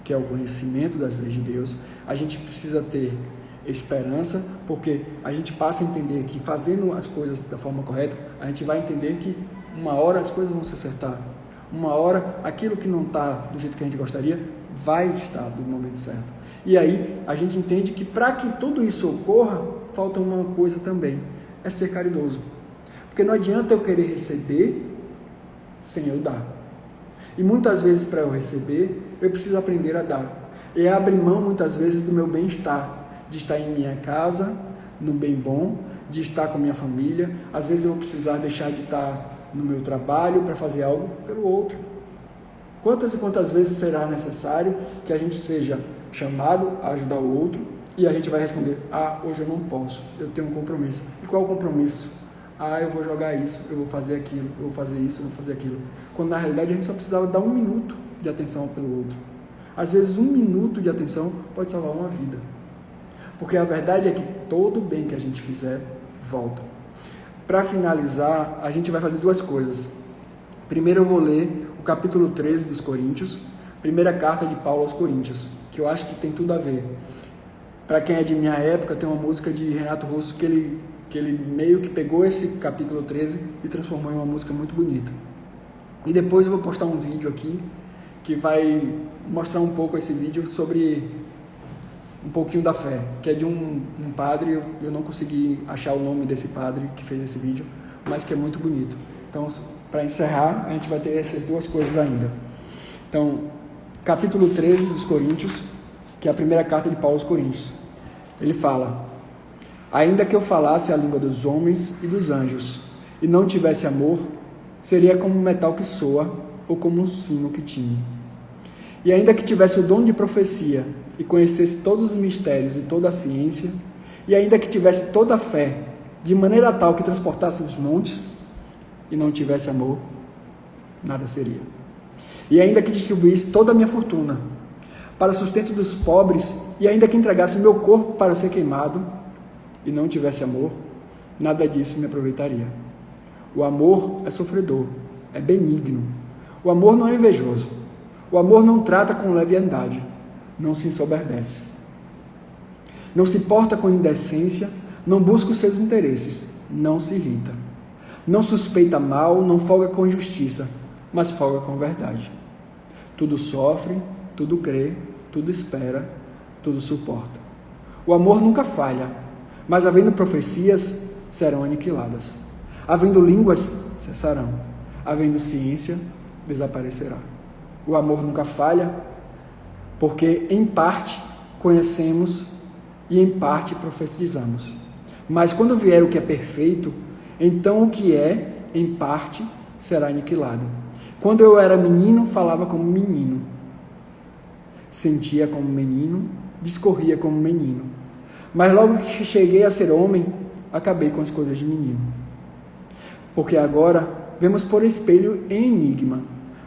que é o conhecimento das leis de Deus. A gente precisa ter esperança, porque a gente passa a entender que fazendo as coisas da forma correta, a gente vai entender que uma hora as coisas vão se acertar. Uma hora aquilo que não está do jeito que a gente gostaria vai estar do momento certo. E aí a gente entende que para que tudo isso ocorra, falta uma coisa também, é ser caridoso. Porque não adianta eu querer receber sem eu dar. E muitas vezes para eu receber, eu preciso aprender a dar. E abrir mão muitas vezes do meu bem-estar, de estar em minha casa, no bem bom, de estar com a minha família. Às vezes eu vou precisar deixar de estar no meu trabalho para fazer algo pelo outro. Quantas e quantas vezes será necessário que a gente seja chamado a ajudar o outro e a gente vai responder: hoje eu não posso, eu tenho um compromisso. E qual é o compromisso? Eu vou jogar isso, eu vou fazer aquilo, eu vou fazer isso, eu vou fazer aquilo. Quando na realidade a gente só precisava dar 1 minuto de atenção pelo outro. Às vezes 1 minuto de atenção pode salvar uma vida. Porque a verdade é que todo bem que a gente fizer, volta. Para finalizar, a gente vai fazer 2 coisas. Primeiro eu vou ler o capítulo 13 dos Coríntios, primeira carta de Paulo aos Coríntios, que eu acho que tem tudo a ver. Para quem é de minha época, tem uma música de Renato Russo que ele meio que pegou esse capítulo 13 e transformou em uma música muito bonita. E depois eu vou postar um vídeo aqui que vai mostrar um pouco esse vídeo sobre um pouquinho da fé, que é de um padre. Eu não consegui achar o nome desse padre que fez esse vídeo, mas que é muito bonito. Então, para encerrar, a gente vai ter essas 2 coisas ainda. Então, capítulo 13 dos Coríntios, que é a primeira carta de Paulo aos Coríntios. Ele fala: ainda que eu falasse a língua dos homens e dos anjos, e não tivesse amor, seria como um metal que soa, ou como um sino que tine. E ainda que tivesse o dom de profecia, e conhecesse todos os mistérios e toda a ciência, e ainda que tivesse toda a fé, de maneira tal que transportasse os montes, e não tivesse amor, nada seria. E ainda que distribuísse toda a minha fortuna, para sustento dos pobres, e ainda que entregasse meu corpo para ser queimado, e não tivesse amor, nada disso me aproveitaria. O amor é sofredor, é benigno. O amor não é invejoso. O amor não trata com leviandade, não se ensoberbece. Não se porta com indecência, não busca os seus interesses, não se irrita. Não suspeita mal, não folga com injustiça, mas folga com verdade. Tudo sofre, tudo crê, tudo espera, tudo suporta. O amor nunca falha, mas havendo profecias, serão aniquiladas. Havendo línguas, cessarão. Havendo ciência, desaparecerá. O amor nunca falha, porque em parte conhecemos e em parte profetizamos. Mas quando vier o que é perfeito, então o que é em parte será aniquilado. Quando eu era menino, falava como menino, sentia como menino, discorria como menino. Mas logo que cheguei a ser homem, acabei com as coisas de menino. Porque agora vemos por espelho em enigma,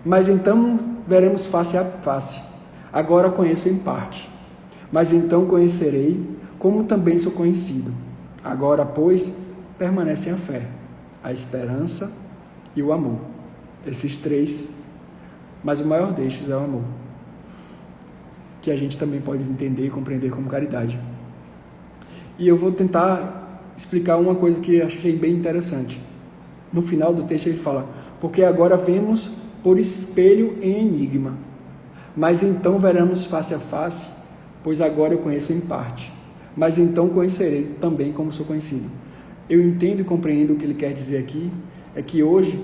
mas então veremos face a face. Agora conheço em parte, mas então conhecerei como também sou conhecido. Agora, pois, permanecem a fé, a esperança e o amor. Esses três, mas o maior destes é o amor, que a gente também pode entender e compreender como caridade. E eu vou tentar explicar uma coisa que achei bem interessante. No final do texto ele fala, porque agora vemos por espelho em enigma, mas então veremos face a face, pois agora eu conheço em parte, mas então conhecerei também como sou conhecido. Eu entendo e compreendo o que ele quer dizer aqui, é que hoje,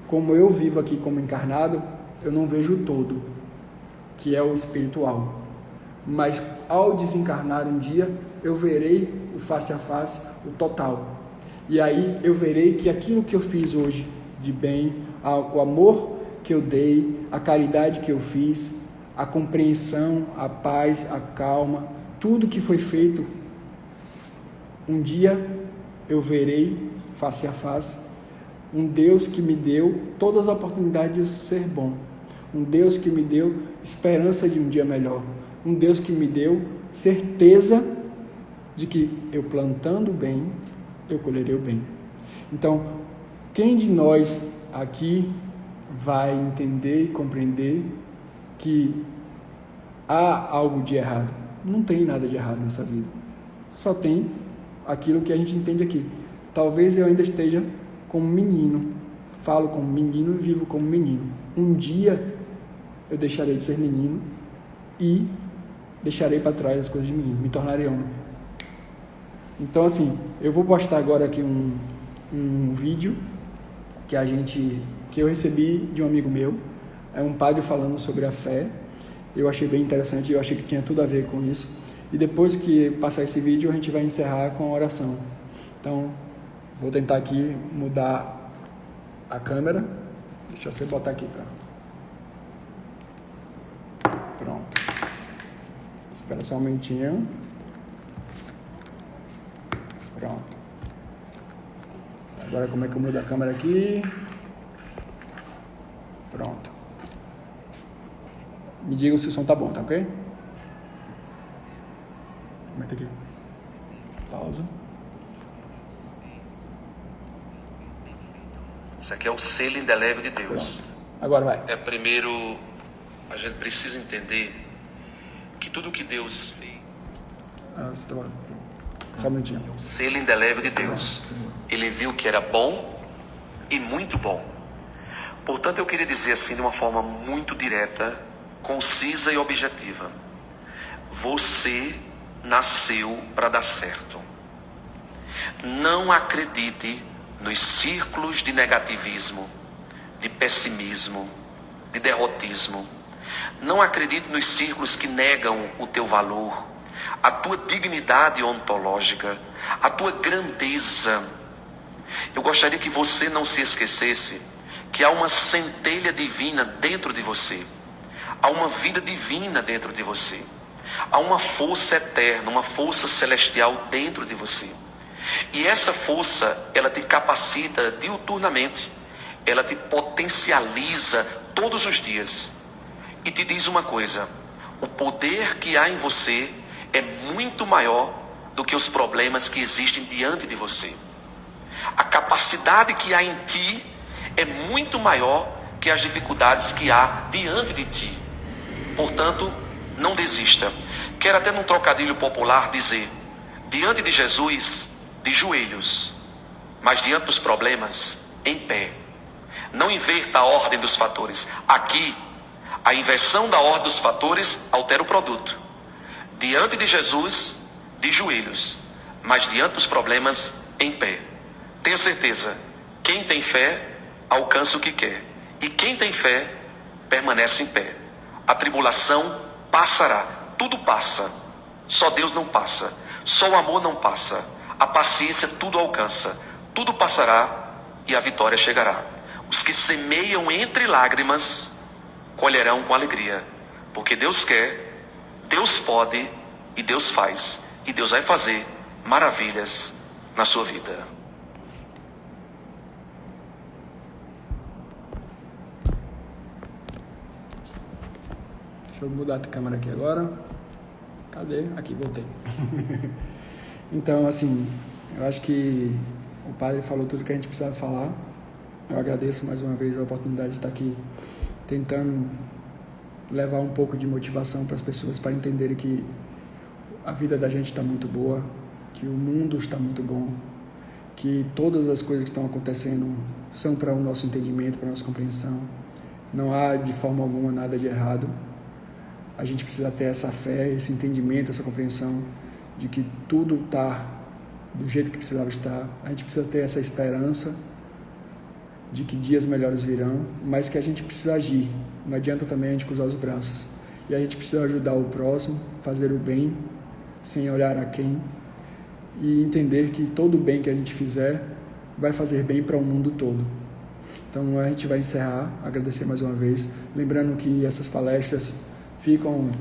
como eu vivo aqui como encarnado, eu não vejo o todo, que é o espiritual. Mas ao desencarnar um dia, eu verei o face a face, o total. E aí eu verei que aquilo que eu fiz hoje de bem, o amor que eu dei, a caridade que eu fiz, a compreensão, a paz, a calma, tudo que foi feito, um dia eu verei face a face um Deus que me deu todas as oportunidades de ser bom, um Deus que me deu esperança de um dia melhor, um Deus que me deu certeza de que eu plantando bem, eu colherei o bem. Então, quem de nós aqui vai entender e compreender que há algo de errado? Não tem nada de errado nessa vida, só tem aquilo que a gente entende aqui. Talvez eu ainda esteja como menino, falo como menino e vivo como menino. Um dia eu deixarei de ser menino e deixarei para trás as coisas de menino, me tornarei homem. Então, assim, eu vou postar agora aqui um vídeo que eu recebi de um amigo meu. É um padre falando sobre a fé. Eu achei bem interessante, eu achei que tinha tudo a ver com isso. E depois que passar esse vídeo, a gente vai encerrar com a oração. Então, vou tentar aqui mudar a câmera. Deixa eu botar aqui Pronto. Espera só um momentinho. Pronto. Agora como é que eu mudo a câmera aqui? Pronto. Me digam se o som tá bom, tá ok? Comenta aqui. Pausa. Isso aqui é o selo indelével de Deus. Pronto. Agora vai. Primeiro, a gente precisa entender que tudo que Deus fez, Você tá bom. Só um minutinho. selo indelével de Deus, ele viu que era bom e muito bom. Portanto, eu queria dizer assim, de uma forma muito direta, concisa e objetiva: você nasceu para dar certo. Não acredite nos círculos de negativismo, de pessimismo, de derrotismo. Não acredite nos círculos que negam o teu valor, a tua dignidade ontológica, a tua grandeza. Eu gostaria que você não se esquecesse que há uma centelha divina dentro de você, há uma vida divina dentro de você, há uma força eterna, uma força celestial dentro de você. E essa força, ela te capacita diuturnamente, ela te potencializa todos os dias. E te diz uma coisa: o poder que há em você é muito maior do que os problemas que existem diante de você. A capacidade que há em ti é muito maior que as dificuldades que há diante de ti. Portanto, não desista. Quero até num trocadilho popular dizer: diante de Jesus, de joelhos, mas diante dos problemas, em pé. Não inverta a ordem dos fatores. Aqui, a inversão da ordem dos fatores altera o produto. Diante de Jesus, de joelhos, mas diante dos problemas, em pé. Tenha certeza, quem tem fé alcança o que quer, e quem tem fé permanece em pé. A tribulação passará, tudo passa, só Deus não passa, só o amor não passa, a paciência tudo alcança, tudo passará e a vitória chegará. Os que semeiam entre lágrimas colherão com alegria, porque Deus quer, Deus pode e Deus faz, e Deus vai fazer maravilhas na sua vida. Deixa eu mudar a câmera aqui agora. Cadê? Aqui, voltei. Então, assim, eu acho que o padre falou tudo que a gente precisava falar. Eu agradeço mais uma vez a oportunidade de estar aqui tentando levar um pouco de motivação para as pessoas, para entenderem que a vida da gente está muito boa, que o mundo está muito bom, que todas as coisas que estão acontecendo são para o nosso entendimento, para a nossa compreensão. Não há de forma alguma nada de errado. A gente precisa ter essa fé, esse entendimento, essa compreensão de que tudo está do jeito que precisava estar. A gente precisa ter essa esperança de que dias melhores virão, mas que a gente precisa agir. Não adianta também a gente cruzar os braços. E a gente precisa ajudar o próximo, fazer o bem, sem olhar a quem, e entender que todo o bem que a gente fizer vai fazer bem para o mundo todo. Então a gente vai encerrar, agradecer mais uma vez, lembrando que essas palestras ficam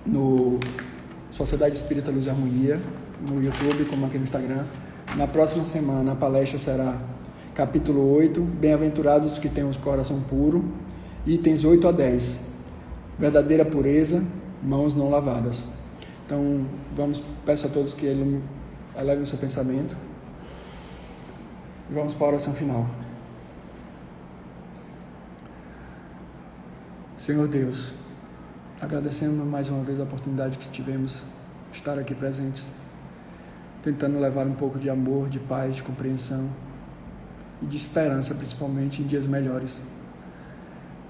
no Sociedade Espírita Luz e Harmonia, no YouTube, como aqui no Instagram. Na próxima semana a palestra será capítulo 8, Bem-aventurados os que têm o coração puro, itens 8 a 10, verdadeira pureza, mãos não lavadas. Então, peço a todos que elevem o seu pensamento e vamos para a oração final. Senhor Deus, agradecemos mais uma vez a oportunidade que tivemos de estar aqui presentes, tentando levar um pouco de amor, de paz, de compreensão e de esperança, principalmente em dias melhores,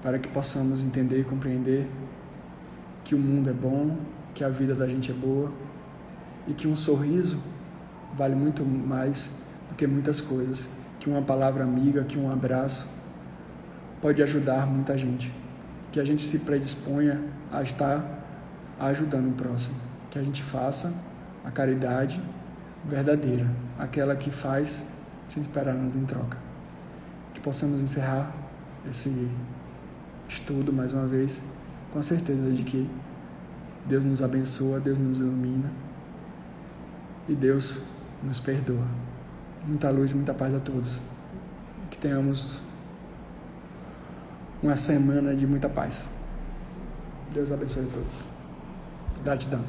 para que possamos entender e compreender que o mundo é bom, que a vida da gente é boa e que um sorriso vale muito mais do que muitas coisas, que uma palavra amiga, que um abraço pode ajudar muita gente, que a gente se predisponha a estar ajudando o próximo, que a gente faça a caridade verdadeira, aquela que faz sem esperar nada em troca. Que possamos encerrar esse estudo mais uma vez com a certeza de que Deus nos abençoa, Deus nos ilumina e Deus nos perdoa. Muita luz e muita paz a todos. Que tenhamos uma semana de muita paz. Deus abençoe a todos. Gratidão.